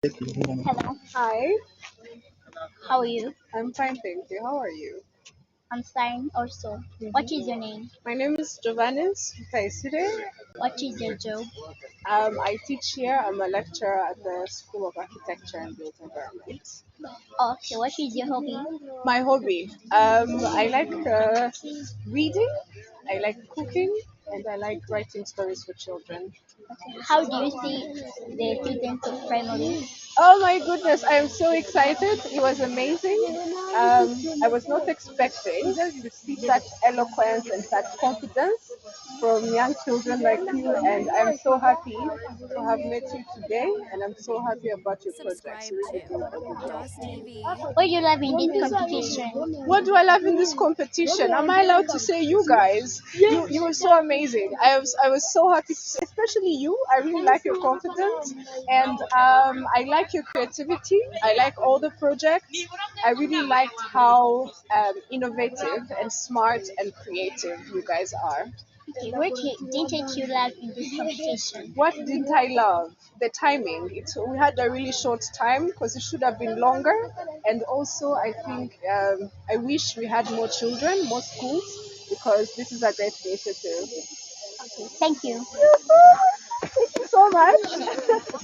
Hello, Hi, how are you? I'm fine, thank you. How are you? I'm fine also. What is your name? My name is Giovannis Taisire. What is your job? I teach here. I'm a lecturer at the School of Architecture and Built Environment. Okay, what is your hobby? My hobby, I like reading, I like cooking, and I like writing stories for children. How do you see the students of primary? Oh my goodness, I am so excited. It was amazing. I was not expecting to see such eloquence and such confidence from young children like you, and I'm so happy to have met you today, and I'm so happy about your projects. Subscribe You're really doing to a good job. DOS TV. What do you love in this competition? What do I love in this competition? Am I allowed to say you guys? You were so amazing. I was so happy to see, especially you. I really like your confidence, and I like your creativity. I like all the projects. I really liked how innovative and smart and creative you guys are. Okay, what didn't you love in this competition? What didn't I love? The timing. We had a really short time because it should have been longer. And also, I think I wish we had more children, more schools, because this is a great initiative. Okay, thank you. Thank you so much.